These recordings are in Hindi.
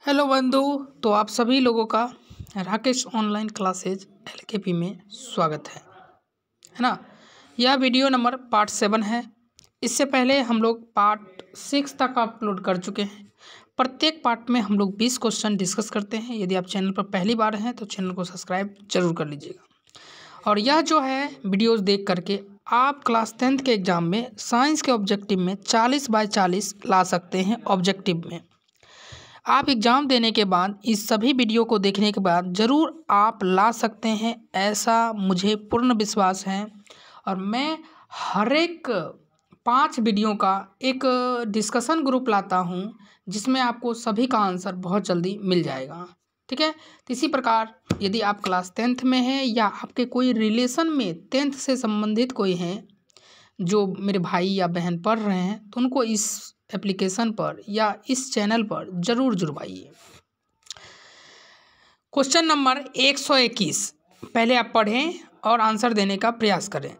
हेलो बंधु। तो आप सभी लोगों का राकेश ऑनलाइन क्लासेज एलकेपी में स्वागत है ना। यह वीडियो नंबर पार्ट 7 है। इससे पहले हम लोग पार्ट 6 तक अपलोड कर चुके हैं। प्रत्येक पार्ट में हम लोग 20 क्वेश्चन डिस्कस करते हैं। यदि आप चैनल पर पहली बार हैं तो चैनल को सब्सक्राइब जरूर कर लीजिएगा। और यह जो है वीडियोस देख करके आप क्लास 10th के एग्ज़ाम में साइंस के ऑब्जेक्टिव में 40/40 ला सकते हैं। ऑब्जेक्टिव में आप एग्ज़ाम देने के बाद इस सभी वीडियो को देखने के बाद ज़रूर आप ला सकते हैं, ऐसा मुझे पूर्ण विश्वास है। और मैं हर एक 5 वीडियो का एक डिस्कशन ग्रुप लाता हूं, जिसमें आपको सभी का आंसर बहुत जल्दी मिल जाएगा। ठीक है। तो इसी प्रकार यदि आप क्लास 10th में हैं या आपके कोई रिलेशन में 10th से संबंधित कोई हैं जो मेरे भाई या बहन पढ़ रहे हैं, तो उनको इस एप्लीकेशन पर या इस चैनल पर ज़रूर जुड़वाइए। क्वेश्चन नंबर 121 पहले आप पढ़ें और आंसर देने का प्रयास करें।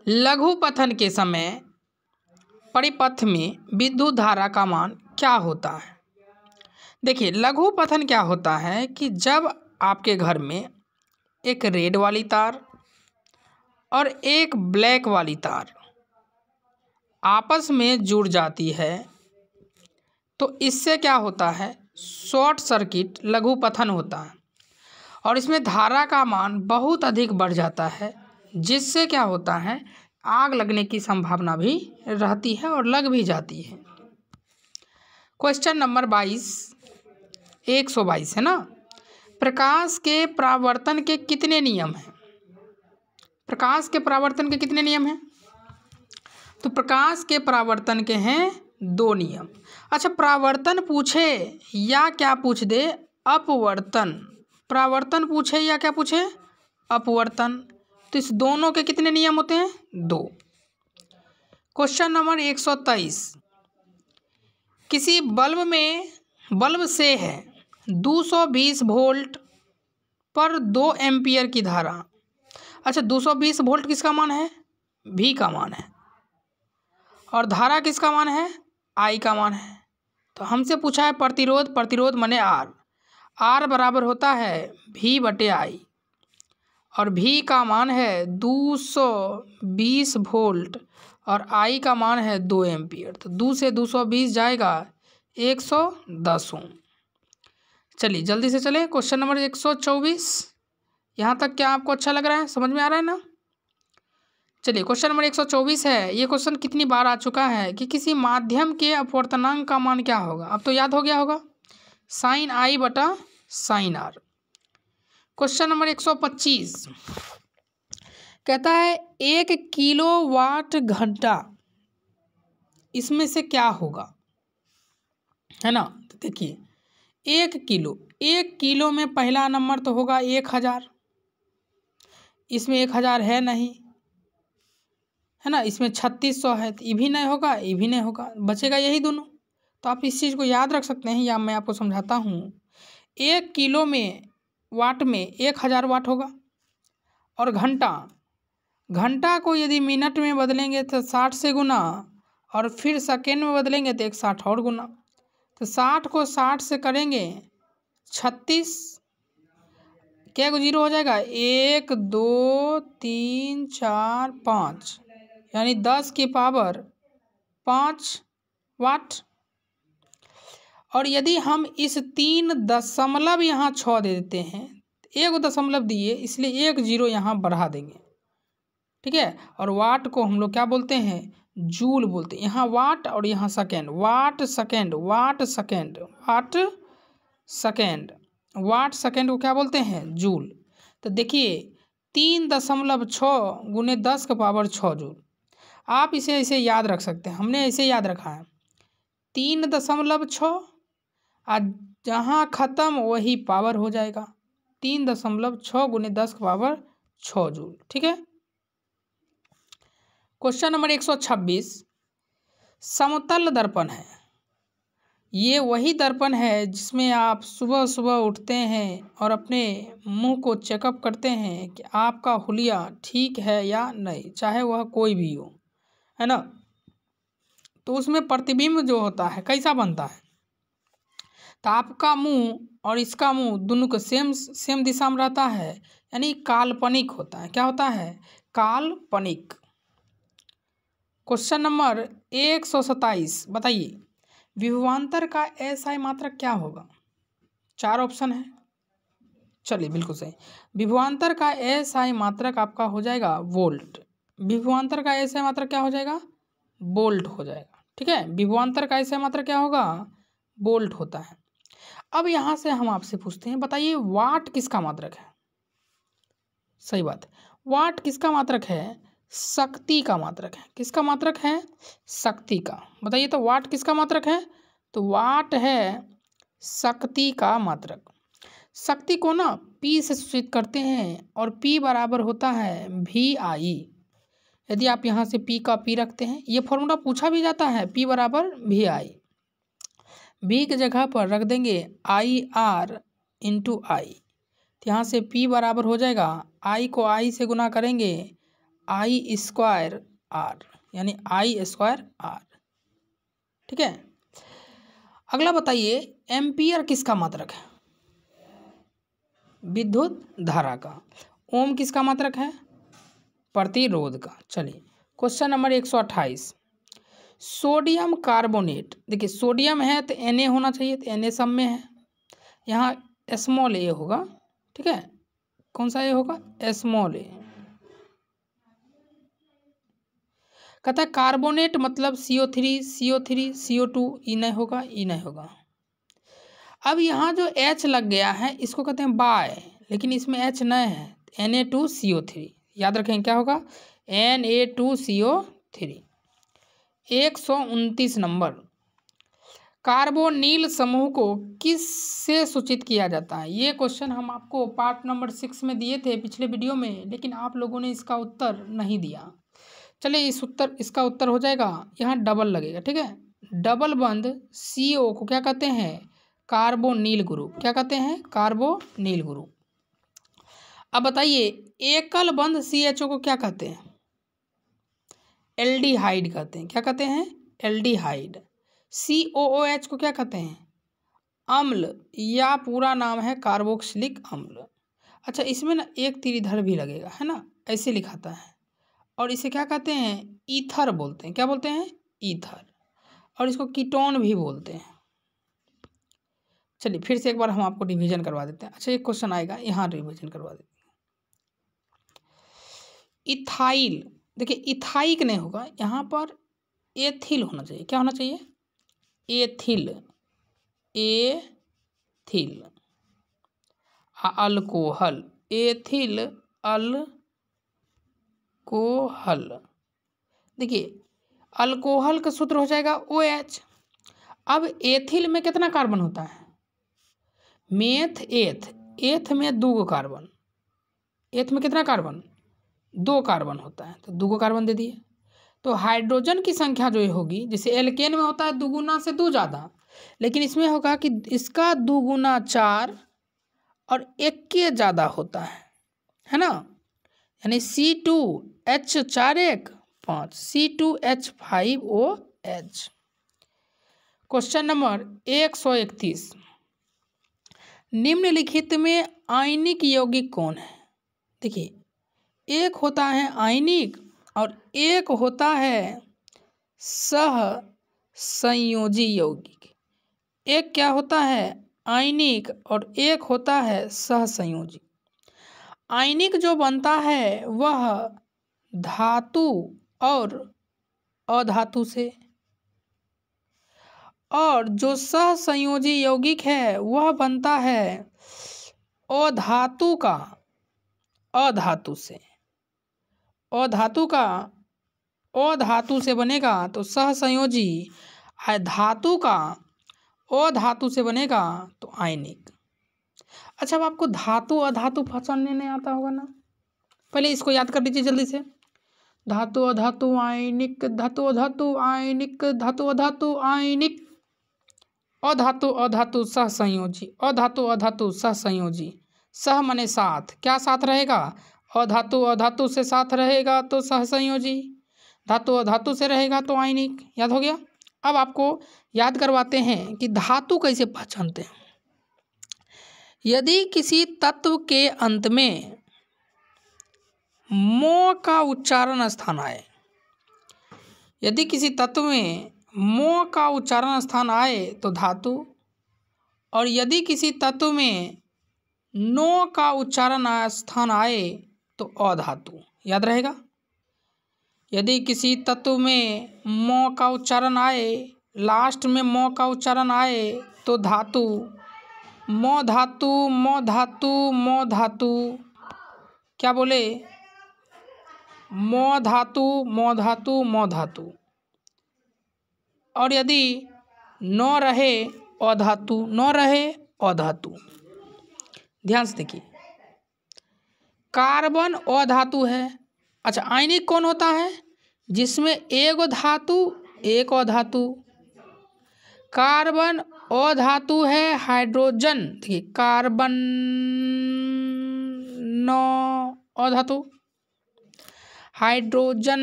लघु पथन के समय परिपथ में विद्युत धारा का मान क्या होता है? देखिए, लघु पथन क्या होता है कि जब आपके घर में एक रेड वाली तार और एक ब्लैक वाली तार आपस में जुड़ जाती है, तो इससे क्या होता है, शॉर्ट सर्किट लघु पथन होता है। और इसमें धारा का मान बहुत अधिक बढ़ जाता है, जिससे क्या होता है, आग लगने की संभावना भी रहती है और लग भी जाती है। क्वेश्चन नंबर 122 है ना। प्रकाश के परावर्तन के कितने नियम हैं? प्रकाश के परावर्तन के कितने नियम हैं? तो प्रकाश के परावर्तन के हैं 2 नियम। अच्छा, परावर्तन पूछे या क्या पूछ दे, अपवर्तन। परावर्तन पूछे या क्या पूछे, अपवर्तन। तो इस दोनों के कितने नियम होते हैं? 2। क्वेश्चन नंबर 123 किसी बल्ब से है 220 वोल्ट पर 2 एम्पियर की धारा। अच्छा, 220 वोल्ट किसका मान है? V का मान है। और धारा किसका मान है? I का मान है। तो हमसे पूछा है प्रतिरोध माने R बराबर होता है V/I। और V का मान है 220 वोल्ट और I का मान है 2 एम्पियर। तो 2 से 220 जाएगा 110 ओम। चलिए जल्दी से चले। Question number 124। यहाँ तक क्या आपको अच्छा लग रहा है, समझ में आ रहा है ना? चलिए क्वेश्चन नंबर 124 है। ये क्वेश्चन कितनी बार आ चुका है कि किसी माध्यम के अपवर्तनांक का मान क्या होगा? अब तो याद हो गया होगा, sin I/sin R। Question number 125 कहता है 1 किलोवाट घंटा इसमें से क्या होगा, है ना। तो देखिए, 1 किलो में पहला नंबर तो होगा 1000। इसमें 1000 है नहीं, है ना। इसमें 3600 है, तो ये भी नहीं होगा, ये भी नहीं होगा, बचेगा यही दोनों। तो आप इस चीज़ को याद रख सकते हैं, या मैं आपको समझाता हूँ। 1 किलो में वाट में 1000 वाट होगा। और घंटा को यदि मिनट में बदलेंगे तो 60 से गुना, और फिर सेकेंड में बदलेंगे तो 160 और गुना। तो 60 को 60 से करेंगे 36, क्या को 0 हो जाएगा, 1 2 3 4 5, यानी 10 की पावर 5 वाट। और यदि हम इस 3 दशमलव यहाँ 6 दे देते हैं, 1 दशमलव दिए इसलिए 1 0 यहाँ बढ़ा देंगे, ठीक है। और वाट को हम लोग क्या बोलते हैं, जूल बोलते हैं। यहाँ वाट और यहाँ second, watt second watt second को क्या बोलते हैं, जूल। तो देखिए 3.6 गुने 10 का पावर 6 जूल। आप इसे ऐसे याद रख सकते हैं, हमने ऐसे याद रखा है 3.6, और जहाँ ख़त्म वही पावर हो जाएगा 3.6 गुने 10 का पावर 6 जूल, ठीक है। क्वेश्चन नंबर 126 समतल दर्पण है। ये वही दर्पण है जिसमें आप सुबह सुबह उठते हैं और अपने मुंह को चेकअप करते हैं कि आपका हुलिया ठीक है या नहीं, चाहे वह कोई भी हो, है ना। तो उसमें प्रतिबिंब जो होता है कैसा बनता है, तो आपका मुंह और इसका मुंह दोनों को सेम दिशा में रहता है, यानी काल्पनिक होता है। क्या होता है? काल्पनिक। क्वेश्चन नंबर 127 बताइए, विभवांतर का एसआई मात्रक क्या होगा? 4 ऑप्शन है। चलिए बिल्कुल सही। विभवांतर का एसआई मात्रक आपका हो जाएगा वोल्ट। विभवांतर का एसआई मात्रक क्या हो जाएगा? वोल्ट हो जाएगा। ठीक है, विभवांतर का एसआई मात्रक क्या होगा? वोल्ट होता है। अब यहाँ से हम आपसे पूछते हैं, बताइए वाट किसका मात्रक है? सही बात, वाट किसका मात्रक है? शक्ति का मात्रक है। किसका मात्रक है? शक्ति का। बताइए तो वाट किसका मात्रक है? तो वाट है शक्ति का मात्रक। शक्ति को ना P से सूचित करते हैं और P बराबर होता है VI। यदि आप यहाँ से P का P रखते हैं, ये फॉर्मूला पूछा भी जाता है, P बराबर VI। V की जगह पर रख देंगे IR इंटू आई, तो यहाँ से P बराबर हो जाएगा, I को I से गुना करेंगे I स्क्वायर R, यानी I स्क्वायर R। ठीक है, अगला बताइए एम्पियर किसका मात्रक है? विद्युत धारा का। ओम किसका मात्रक है? प्रतिरोध का। चलिए क्वेश्चन नंबर 128, सोडियम कार्बोनेट। देखिए सोडियम है तो Na होना चाहिए, तो Na सब में है, यहाँ स्मॉल a होगा। ठीक है, कौन सा a होगा? Small a। कहता है कार्बोनेट मतलब CO3 CO2, ई नहीं होगा, ई नहीं होगा। अब यहाँ जो H लग गया है इसको कहते हैं बाय, लेकिन इसमें H नहीं है, Na2CO3। याद रखें क्या होगा? Na2CO3। 129 नंबर, कार्बोनिल समूह को किस से सूचित किया जाता है? ये क्वेश्चन हम आपको पार्ट नंबर 6 में दिए थे पिछले वीडियो में, लेकिन आप लोगों ने इसका उत्तर नहीं दिया। चलिए इसका उत्तर हो जाएगा, यहाँ डबल लगेगा। ठीक है, डबल बंद CO को क्या कहते हैं? Carbonyl group. क्या कहते हैं? Carbonyl group. अब बताइए एकल बंद CHO को क्या कहते हैं? एल्डिहाइड कहते हैं। क्या कहते हैं? एल्डिहाइड। COOH को क्या कहते हैं? अम्ल, या पूरा नाम है कार्बोक्सिलिक अम्ल। अच्छा, इसमें ना एक तीर इधर भी लगेगा, है ना, ऐसे लिखाता है, और इसे क्या कहते हैं? ईथर बोलते हैं। क्या बोलते हैं? ईथर। और इसको कीटोन भी बोलते हैं। चलिए फिर से एक बार हम आपको रिवीजन करवा देते हैं। अच्छा एक क्वेश्चन आएगा, यहाँ रिवीजन करवा देते हैं। इथाइल, देखिए इथाइक नहीं होगा, यहाँ पर एथिल होना चाहिए। क्या होना चाहिए? Ethyl. Ethyl. Alcohol, ethyl alcohol. देखिए अल्कोहल का सूत्र हो जाएगा OH। अब एथिल में कितना कार्बन होता है? मेथ एथ में 2 कार्बन। एथ में कितना कार्बन? 2 कार्बन होता है, तो 2 कार्बन दे दिए। तो हाइड्रोजन की संख्या जो होगी, जैसे एल्केन में होता है 2 गुना से 2 ज़्यादा, लेकिन इसमें होगा कि इसका 2 गुना 4 और 1 के ज़्यादा होता है ना, यानी C2H4 5 C2H5OH। क्वेश्चन नंबर 131, निम्नलिखित में आयनिक यौगिक कौन है? देखिए एक होता है आयनिक और एक होता है सह संयोजी यौगिक। एक क्या होता है? आयनिक, और एक होता है सह संयोजी। आयनिक जो बनता है वह धातु और अधातु से, और जो सह संयोजी यौगिक है वह बनता है अधातु का अधातु से। अधातु का अधातु से बनेगा तो सह संयोजी, धातु का अधातु से बनेगा तो आयनिक। अच्छा, अब आपको धातु अधातु पहचानने नहीं आता होगा ना, पहले इसको याद कर लीजिए जल्दी से। धातु अधातु आयनिक, धातु अधातु आयनिक, धातु अधातु आयनिक, अधातु अधातु सह संयोजी, अधातु अधातु सह संयोजी। सह माने साथ, क्या साथ रहेगा? अधातु अधातु से साथ रहेगा तो सह संयोजी, धातु अधातु से रहेगा तो आयनिक। याद हो गया? अब आपको याद करवाते हैं कि धातु कैसे पहचानते हैं। यदि किसी तत्व के अंत में मो का उच्चारण स्थान आए, यदि किसी तत्व में मो का उच्चारण स्थान आए तो धातु, और यदि किसी तत्व में नो का उच्चारण स्थान आए तो अधातु। याद रहेगा, यदि किसी तत्व में मो का उच्चारण आए, लास्ट में मो का उच्चारण आए तो धातु। मो धातु, मो धातु, मो धातु, क्या बोले? मो धातु, मो धातु, मो धातु। और यदि नो रहे अधातु, नो रहे अधातु। ध्यान से देखिए, कार्बन अधातु है। अच्छा, आयनिक कौन होता है? जिसमें एगो धातु एक अधातु। कार्बन अधातु है हाइड्रोजन, देखिए कार्बन नो अधातु, हाइड्रोजन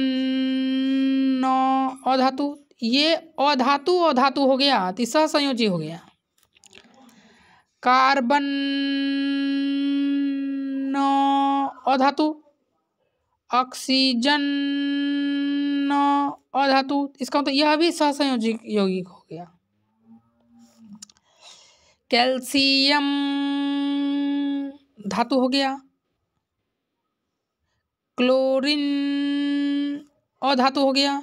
नो अधातु। ये अधातु अधातु हो गया, तो सहसंयोजी हो गया। कार्बन नो अधातु, ऑक्सीजन नो अधातु, इसका मतलब यह भी सहसंयोजी यौगिक हो गया। कैल्शियम धातु हो गया। क्लोरीन अधातु हो गया।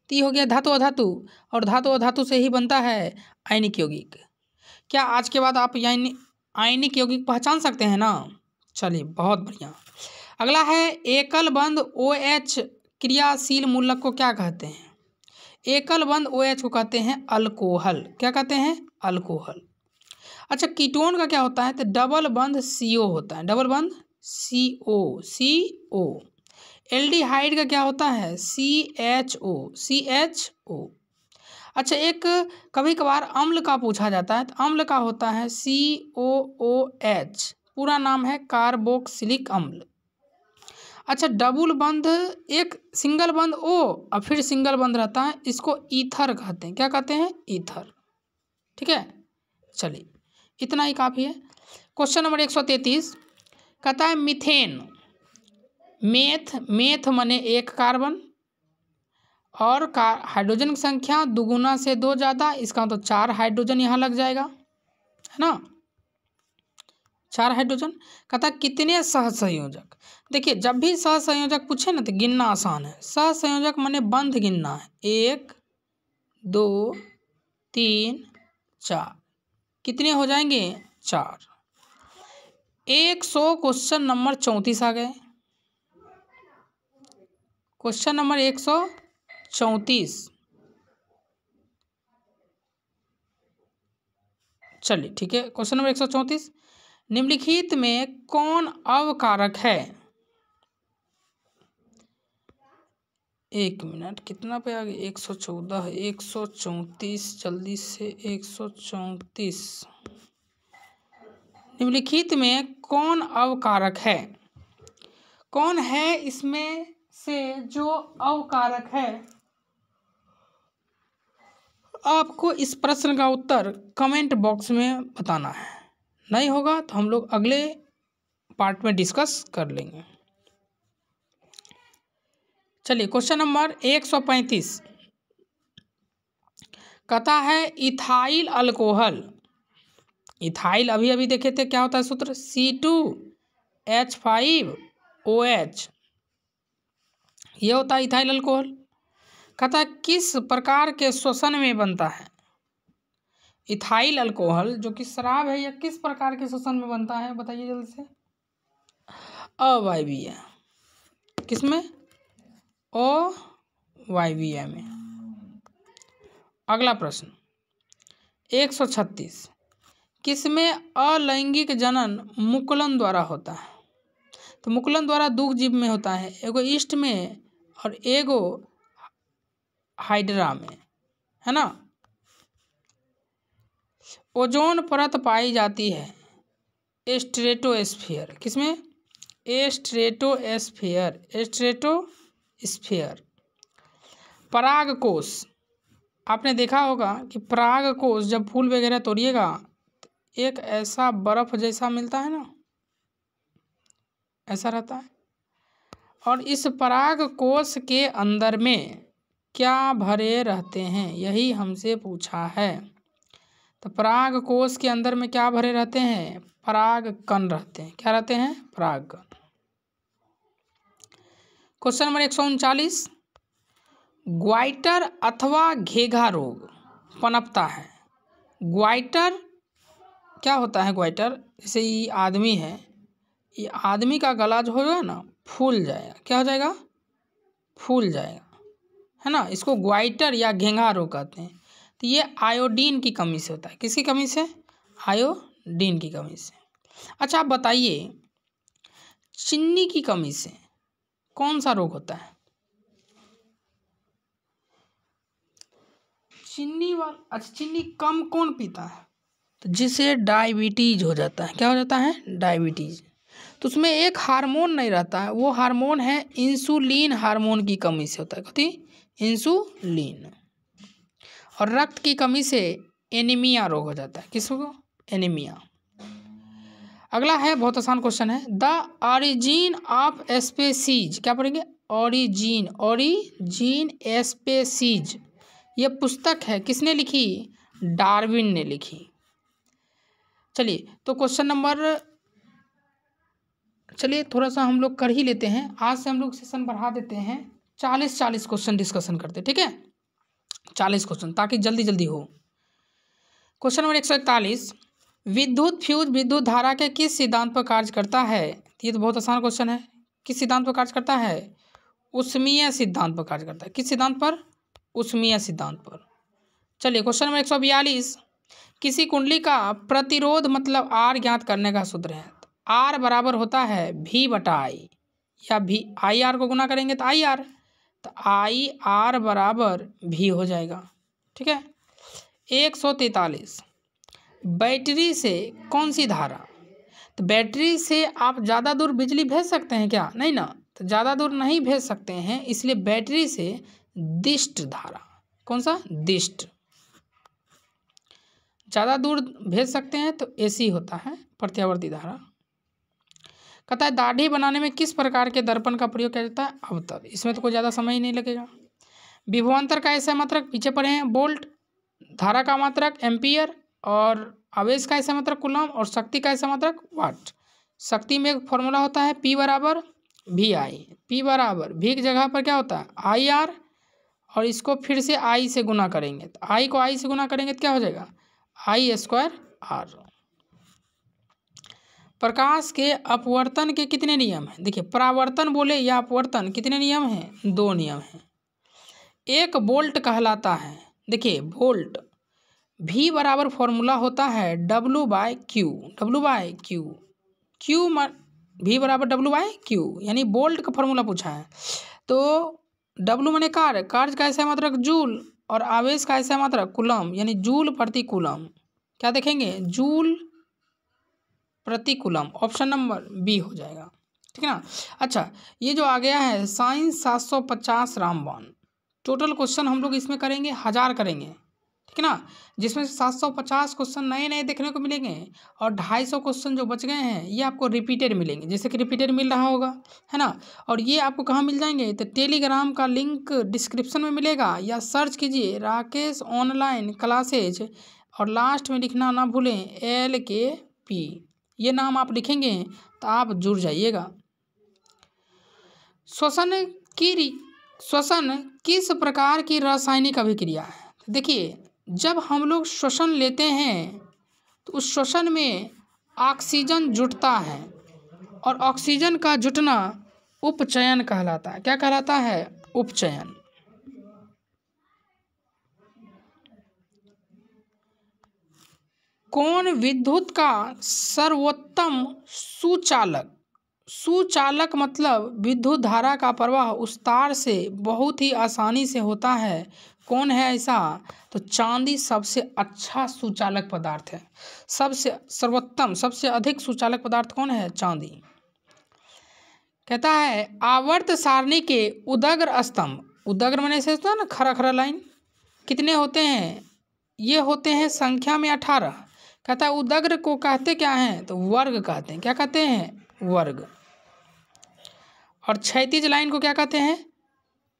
तो ये हो गया धातु अधातु, और धातु अधातु से ही बनता है आयनिक यौगिक। क्या आज के बाद आप आयनिक यौगिक पहचान सकते हैं ना? चलिए, बहुत बढ़िया। अगला है एकल बंध OH क्रियाशील मूलक को क्या कहते हैं? एकल बंध OH को कहते हैं अल्कोहल। क्या कहते हैं? अल्कोहल। अच्छा, कीटोन का क्या होता है? तो डबल बंध CO होता है, डबल बंध CO। एल्डिहाइड का क्या होता है? CHO। अच्छा, एक कभी कभार अम्ल का पूछा जाता है, तो अम्ल का होता है COOH, पूरा नाम है कार्बोक्सिलिक अम्ल। अच्छा, डबल बंध, एक सिंगल बंध O और फिर सिंगल बंध रहता है, इसको ईथर कहते हैं। क्या कहते हैं? ईथर। ठीक है, चलिए इतना ही काफ़ी है। क्वेश्चन नंबर 133 कहता है मीथेन, मेथ माने एक कार्बन, और हाइड्रोजन की संख्या दुगुना से 2 ज़्यादा, इसका मतलब 4 हाइड्रोजन यहाँ लग जाएगा, है ना? 4 हाइड्रोजन। कहता कितने सहसंयोजक? देखिए, जब भी सहसंयोजक पूछे ना तो गिनना आसान है। सहसंयोजक माने बंध गिनना है, 1 2 3 4। कितने हो जाएंगे? 4। 100 क्वेश्चन नंबर 34 आ गए। Question number 134। चलिए ठीक है, क्वेश्चन नंबर 134, निम्नलिखित में कौन अवकारक है? 1 मिनट, कितना पे आ गए? 114, 134, जल्दी से 134। निम्नलिखित में कौन अवकारक है? कौन है इसमें से जो अवकारक है? आपको इस प्रश्न का उत्तर कमेंट बॉक्स में बताना है। नहीं होगा तो हम लोग अगले पार्ट में डिस्कस कर लेंगे। चलिए, क्वेश्चन नंबर 135 कहता है इथाइल अल्कोहल। इथाइल अभी अभी देखे थे, क्या होता है सूत्र? C2H5OH, ये होता है इथाइल अल्कोहल। कहता है किस प्रकार के श्वसन में बनता है? इथाइल अल्कोहल जो कि शराब है, यह किस प्रकार के श्वसन में बनता है? बताइए जल्दी से। अवायवीय। किसमें? अवायवीय में। अगला प्रश्न 136, किसमें अलैंगिक जनन मुकुलन द्वारा होता है? तो मुकुलन द्वारा दुग्ध जीव में होता है, एगो ईस्ट में और एगो हाइड्रा में, है ना? ओजोन परत पाई जाती है स्ट्रेटोस्फीयर। किसमें? स्ट्रेटोस्फीयर। परागकोश आपने देखा होगा कि पराग कोश जब फूल वगैरह तोड़िएगा तो एक ऐसा बर्फ जैसा मिलता है ना, ऐसा रहता है। और इस पराग कोश के अंदर में क्या भरे रहते हैं, यही हमसे पूछा है। तो पराग कोश के अंदर में क्या भरे रहते हैं, पराग कण रहते हैं। क्या रहते हैं, पराग कण। क्वेश्चन नंबर 139, ग्वाइटर अथवा घेघा रोग पनपता है। ग्वाइटर क्या होता है, ग्वाइटर जैसे ये आदमी है, ये आदमी का गला जो होगा ना फूल जाएगा। क्या हो जाएगा, फूल जाएगा, है ना। इसको ग्वाइटर या घेंघा रोग कहते हैं। तो ये आयोडीन की कमी से होता है। किसकी कमी से, आयोडीन की कमी से। अच्छा आप बताइए, चीनी की कमी से कौन सा रोग होता है, चीनी वाला। अच्छा चीनी कम कौन पीता है, तो जिसे डायबिटीज हो जाता है। क्या हो जाता है, डायबिटीज। तो उसमें एक हार्मोन नहीं रहता है, वो हार्मोन है इंसुलिन हार्मोन की कमी से होता है। कथी, इंसुलिन। और रक्त की कमी से एनीमिया रोग हो जाता है। किसको, एनीमिया। अगला है, बहुत आसान क्वेश्चन है, द ऑरिजिन ऑफ स्पेसीज। क्या पढ़ेंगे, ओरिजिन, ओरिजिन स्पेसीज। ये पुस्तक है, किसने लिखी, डार्विन ने लिखी। चलिए तो क्वेश्चन नंबर, चलिए थोड़ा सा हम लोग कर ही लेते हैं। आज से हम लोग सेशन बढ़ा देते हैं, 40 क्वेश्चन डिस्कशन करते हैं, ठीक है, 40 क्वेश्चन, ताकि जल्दी जल्दी हो। क्वेश्चन नंबर 141, विद्युत फ्यूज विद्युत धारा के किस सिद्धांत पर कार्य करता है। ये तो बहुत आसान क्वेश्चन है। किस सिद्धांत पर कार्य करता है, ऊष्मीय सिद्धांत पर कार्य करता है। किस सिद्धांत पर, ऊष्मीय सिद्धांत पर। चलिए क्वेश्चन नंबर 142, किसी कुंडली का प्रतिरोध मतलब आर ज्ञात करने का सूत्र है। आर बराबर होता है भी बटा आई, या भी आई आर को गुना करेंगे तो आई आर, तो आई आर बराबर भी हो जाएगा, ठीक है। 143, बैटरी से कौन सी धारा, तो बैटरी से आप ज़्यादा दूर बिजली भेज सकते हैं क्या, नहीं ना, तो ज़्यादा दूर नहीं भेज सकते हैं, इसलिए बैटरी से दिष्ट धारा। कौन सा, दिष्ट। ज़्यादा दूर भेज सकते हैं तो एसी होता है, प्रत्यावर्ती धारा। कहता है दाढ़ी बनाने में किस प्रकार के दर्पण का प्रयोग किया जाता है, अवतल। इसमें तो कोई ज़्यादा समय ही नहीं लगेगा। विभवांतर का ऐसा मात्रक पीछे पढ़े हैं, वोल्ट। धारा का मात्रक एम्पियर, और आवेश का ऐसा मात्रक कूलम, और शक्ति का ऐसा मात्रक वाट। शक्ति में एक फॉर्मूला होता है P बराबर वी आई। P बराबर V की जगह पर क्या होता है आई आर, और इसको फिर से I से गुना करेंगे, तो I को I से गुना करेंगे तो क्या हो जाएगा आई स्क्वायर आर। प्रकाश के अपवर्तन के कितने नियम हैं, देखिए परावर्तन बोले या अपवर्तन, कितने नियम हैं, 2 नियम हैं। एक वोल्ट कहलाता है, देखिए वोल्ट, V बराबर फॉर्मूला होता है W by Q, W by Q, Q V बराबर W बाय क्यू, यानी वोल्ट का फॉर्मूला पूछा है। तो W माने कार्य, कार्य का ऐसा मात्रक जूल, और आवेश का ऐसा मात्रक कूलम, यानी जूल प्रति कूलम। क्या देखेंगे, जूल प्रति कूलम। ऑप्शन नंबर बी हो जाएगा, ठीक है ना। अच्छा ये जो आ गया है साइंस 750 रामबाण, टोटल क्वेश्चन हम लोग इसमें करेंगे 1000 करेंगे, ठीक है ना, जिसमें से 750 क्वेश्चन नए नए देखने को मिलेंगे, और 250 क्वेश्चन जो बच गए हैं ये आपको रिपीटेड मिलेंगे, जैसे कि रिपीटेड मिल रहा होगा, है ना। और ये आपको कहाँ मिल जाएंगे, तो टेलीग्राम का लिंक डिस्क्रिप्शन में मिलेगा, या सर्च कीजिए राकेश ऑनलाइन क्लासेज, और लास्ट में लिखना ना भूलें LKP, ये नाम आप लिखेंगे तो आप जुड़ जाइएगा। श्वसन किस प्रकार की रासायनिक अभिक्रिया है, देखिए जब हम लोग श्वसन लेते हैं तो उस श्वसन में ऑक्सीजन जुटता है, और ऑक्सीजन का जुटना उपचयन कहलाता है। क्या कहलाता है, उपचयन। कौन विद्युत का सर्वोत्तम सुचालक, सुचालक मतलब विद्युत धारा का प्रवाह उस तार से बहुत ही आसानी से होता है, कौन है ऐसा, तो चांदी सबसे अच्छा सुचालक पदार्थ है। सबसे सर्वोत्तम, सबसे अधिक सुचालक पदार्थ कौन है, चांदी। कहता है आवर्त सारणी के उदग्र स्तंभ, उदग्र माने से होता है ना खरा खरा लाइन, कितने होते हैं? ये होते हैं संख्या में 18। कहता है उदग्र को कहते क्या हैं? तो वर्ग कहते हैं। क्या कहते हैं? वर्ग। और क्षैतिज लाइन को क्या कहते हैं?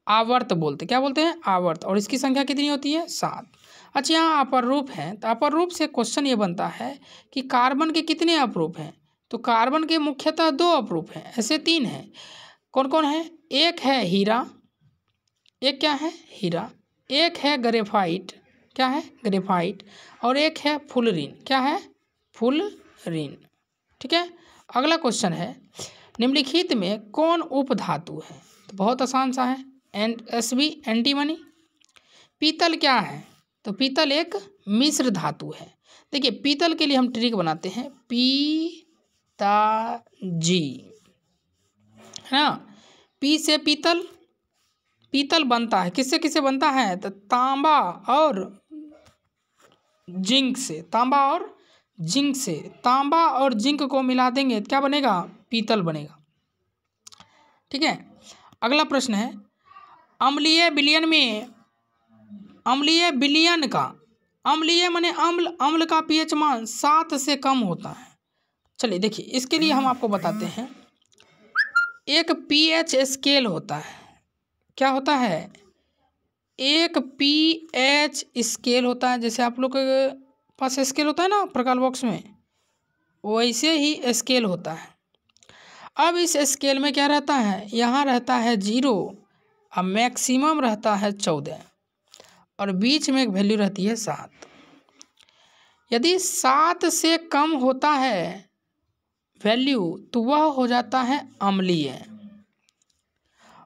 आवर्त बोलते। क्या बोलते हैं? आवर्त। और इसकी संख्या कितनी होती है? 7। अच्छा, यहाँ अपर रूप है, तो अपर रूप से क्वेश्चन ये बनता है कि कार्बन के कितने अपरूप हैं? तो कार्बन के मुख्यतः 2 अपरूप हैं, ऐसे 3 हैं। कौन कौन है? एक है हीरा, एक क्या है? हीरा। एक है ग्रेफाइट, क्या है? ग्रेफाइट। और एक है फुलरीन, क्या है? फुलरीन। ठीक है। अगला क्वेश्चन है निम्नलिखित में कौन उपधातु है? तो बहुत आसान सा है, Sb एंटीमनी। पीतल क्या है? तो पीतल एक मिश्र धातु है। देखिए पीतल के लिए हम ट्रिक बनाते हैं, पी-ता-जी, है ना। पी से पीतल, पीतल बनता है किससे किससे बनता है? तो तांबा और जिंक से। तांबा और जिंक से। तांबा और जिंक को मिला देंगे क्या बनेगा? पीतल बनेगा। ठीक है। अगला प्रश्न है अम्लीय विलयन में, अम्लीय विलयन का, अम्लीय माने अम्ल, अम्ल का पीएच मान 7 से कम होता है। चलिए देखिए इसके लिए हम आपको बताते हैं, एक पीएच स्केल होता है। क्या होता है? एक पीएच स्केल होता है, जैसे आप लोग के पास स्केल होता है ना प्रकार बॉक्स में, वैसे ही स्केल होता है। अब इस स्केल में क्या रहता है? यहाँ रहता है 0 और मैक्सिमम रहता है 14 और बीच में एक वैल्यू रहती है 7। यदि 7 से कम होता है वैल्यू तो वह हो जाता है अम्लीय,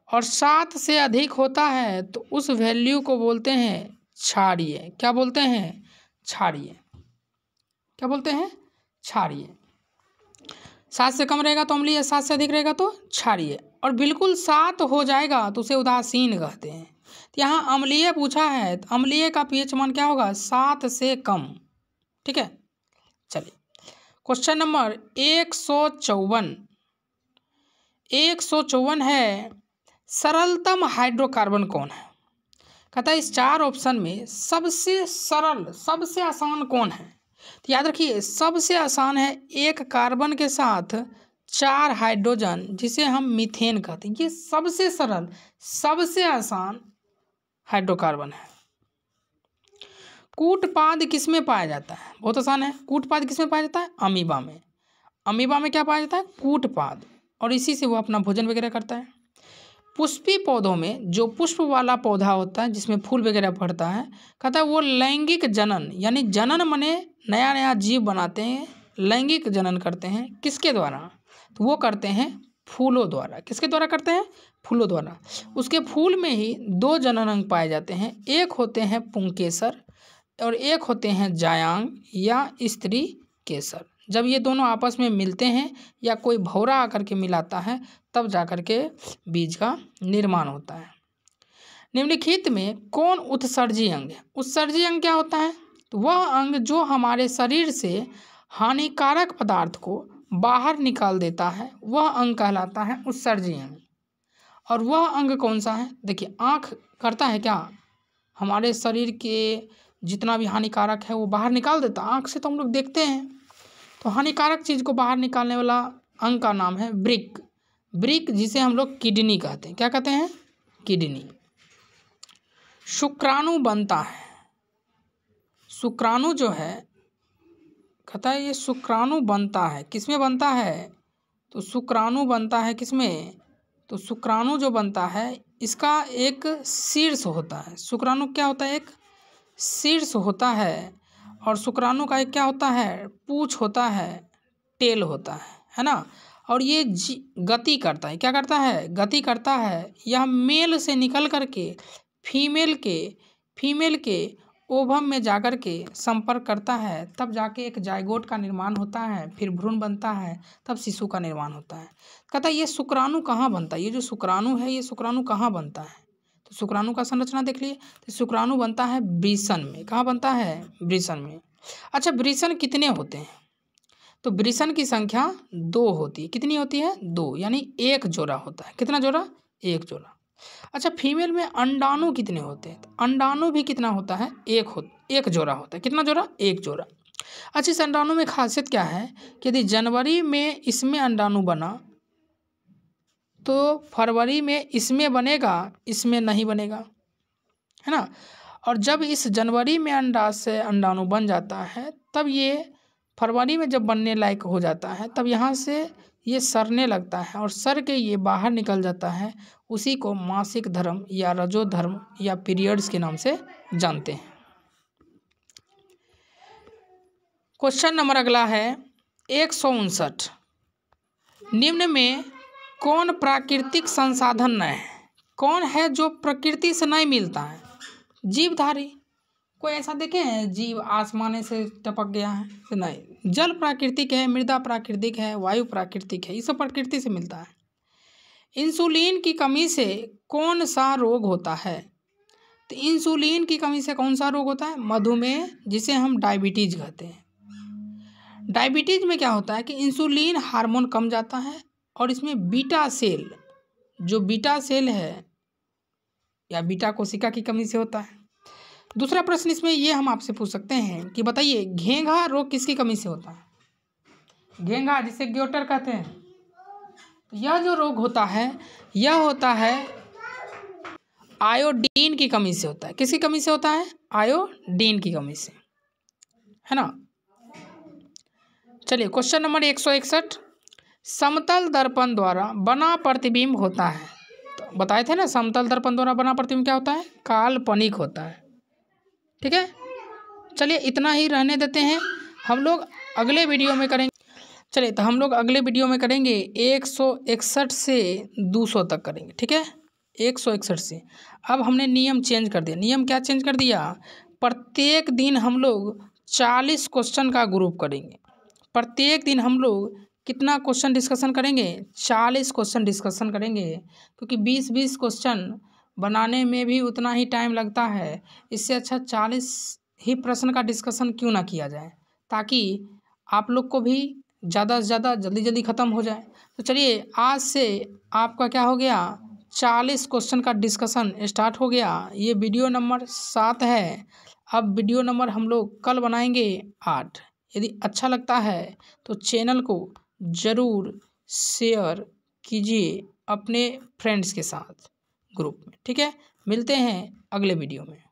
और 7 से अधिक होता है तो उस वैल्यू को बोलते हैं क्षारीय। क्या बोलते हैं? क्षारीय। क्या बोलते हैं? क्षारीय। 7 से कम रहेगा तो अम्लीय, 7 से अधिक रहेगा तो क्षारीय, और बिल्कुल 7 हो जाएगा तो उसे उदासीन कहते हैं। तो यहाँ अम्लीय पूछा है, तो अम्लीय का पीएच मान क्या होगा? 7 से कम। ठीक है। चलिए क्वेश्चन नंबर 154, 154 है सरलतम हाइड्रोकार्बन कौन है? कहता है इस 4 ऑप्शन में सबसे सरल, सबसे आसान कौन है? तो याद रखिए सबसे आसान है एक कार्बन के साथ 4 हाइड्रोजन, जिसे हम मीथेन कहते हैं। ये सबसे सरल, सबसे आसान हाइड्रोकार्बन है। कूटपाद किसमें पाया जाता है? बहुत आसान है। कूटपाद किसमें पाया जाता है? अमीबा में। अमीबा में क्या पाया जाता है? कूटपाद, और इसी से वो अपना भोजन वगैरह करता है। पुष्पी पौधों में जो पुष्प वाला पौधा होता है जिसमें फूल वगैरह फड़ता है, कहता है वो लैंगिक जनन, यानी जनन माने नया नया जीव बनाते हैं, लैंगिक जनन करते हैं। किसके द्वारा? तो वो करते हैं फूलों द्वारा। किसके द्वारा करते हैं? फूलों द्वारा। उसके फूल में ही 2 जनन अंग पाए जाते हैं, एक होते हैं पुंकेसर और एक होते हैं जायांग या स्त्री केसर। जब ये दोनों आपस में मिलते हैं या कोई भौरा आकर के मिलाता है तब जाकर के बीज का निर्माण होता है। निम्नलिखित में कौन उत्सर्जी अंग है? उत्सर्जी अंग क्या होता है? तो वह अंग जो हमारे शरीर से हानिकारक पदार्थ को बाहर निकाल देता है, वह अंग कहलाता है उत्सर्जी अंग। और वह अंग कौन सा है? देखिए आँख करता है क्या? हमारे शरीर के जितना भी हानिकारक है वो बाहर निकाल देता है। आँख से तो हम लोग देखते हैं, तो हानिकारक चीज़ को बाहर निकालने वाला अंग का नाम है वृक्क। वृक्क जिसे हम लोग किडनी कहते हैं। क्या कहते हैं? किडनी। शुक्राणु बनता है, शुक्राणु जो है कहता है ये शुक्राणु बनता है, किसमें बनता है? तो शुक्राणु बनता है किसमें? तो शुक्राणु जो बनता है इसका एक शीर्ष होता है। शुक्राणु क्या होता है? एक शीर्ष होता है, और शुक्राणु का एक क्या होता है? पूँछ होता है, टेल होता है ना। और ये गति करता है। क्या करता है? गति करता है। यह मेल से निकल करके फीमेल के ओवम में जाकर के संपर्क करता है, तब जाके एक जायगोट का निर्माण होता है, फिर भ्रूण बनता है, तब शिशु का निर्माण होता है। कहता है ये शुक्राणु कहाँ बनता है? ये जो शुक्राणु है ये शुक्राणु कहाँ बनता है? तो शुक्राणु का संरचना देख लिए, तो शुक्राणु बनता है वृषण में। कहाँ बनता है? वृषण में। अच्छा वृषण कितने होते हैं? तो वृषण की संख्या 2 होती है। कितनी होती है? 2, यानी 1 जोड़ा होता है। कितना जोड़ा? 1 जोड़ा। अच्छा, फीमेल में अंडाणु कितने होते हैं? तो अंडाणु भी कितना होता है? एक जोड़ा होता है। कितना जोड़ा? एक जोड़ा। अच्छा, इस अंडाणु में खासियत क्या है कि यदि जनवरी में इसमें अंडाणु बना तो फरवरी में इसमें बनेगा, इसमें नहीं बनेगा, है ना। और जब इस जनवरी में अंडाणु बन जाता है, तब ये फरवरी में जब बनने लायक हो जाता है, तब यहाँ से ये सड़ने लगता है और सड़ के ये बाहर निकल जाता है। उसी को मासिक धर्म या रजोधर्म या पीरियड्स के नाम से जानते हैं। क्वेश्चन नंबर अगला है 159। निम्न में कौन प्राकृतिक संसाधन नहीं है? कौन है जो प्रकृति से नहीं मिलता है? जीवधारी। कोई ऐसा देखे हैं जीव आसमाने से टपक गया है? तो नहीं। जल प्राकृतिक है, मृदा प्राकृतिक है, वायु प्राकृतिक है, ये सब प्रकृति से मिलता है। इंसुलिन की कमी से कौन सा रोग होता है? तो इंसुलिन की कमी से कौन सा रोग होता है? मधुमेह, जिसे हम डायबिटीज कहते हैं। डायबिटीज में क्या होता है कि इंसुलिन हार्मोन कम जाता है और इसमें बीटा सेल, जो बीटा सेल है या बीटा कोशिका की कमी से होता है। दूसरा प्रश्न इसमें ये हम आपसे पूछ सकते हैं कि बताइए घेंघा रोग किसकी कमी से होता है? घेंघा, जिसे ग्योटर कहते हैं, तो यह जो रोग होता है, यह होता है आयोडीन की कमी से होता है। किसकी कमी से होता है? आयोडीन की कमी से, है ना। चलिए क्वेश्चन नंबर 161। समतल दर्पण द्वारा बना प्रतिबिंब होता है। तो बताए थे ना, समतल दर्पण द्वारा बना प्रतिबिंब क्या होता है? काल्पनिक होता है। ठीक है, चलिए इतना ही रहने देते हैं, हम लोग अगले वीडियो में करेंगे। चलिए तो हम लोग अगले वीडियो में करेंगे 161 से 200 तक करेंगे। ठीक है, 161 से। अब हमने नियम चेंज कर दिया। नियम क्या चेंज कर दिया? प्रत्येक दिन हम लोग 40 क्वेश्चन का ग्रुप करेंगे। प्रत्येक दिन हम लोग कितना क्वेश्चन डिस्कशन करेंगे? 40 क्वेश्चन डिस्कशन करेंगे, क्योंकि 20-20 क्वेश्चन बनाने में भी उतना ही टाइम लगता है। इससे अच्छा 40 ही प्रश्न का डिस्कशन क्यों ना किया जाए, ताकि आप लोग को भी ज़्यादा से ज़्यादा जल्दी जल्दी ख़त्म हो जाए। तो चलिए आज से आपका क्या हो गया? 40 क्वेश्चन का डिस्कशन स्टार्ट हो गया। ये वीडियो नंबर 7 है। अब वीडियो नंबर हम लोग कल बनाएंगे 8। यदि अच्छा लगता है तो चैनल को ज़रूर शेयर कीजिए अपने फ्रेंड्स के साथ ग्रुप में। ठीक है, मिलते हैं अगले वीडियो में।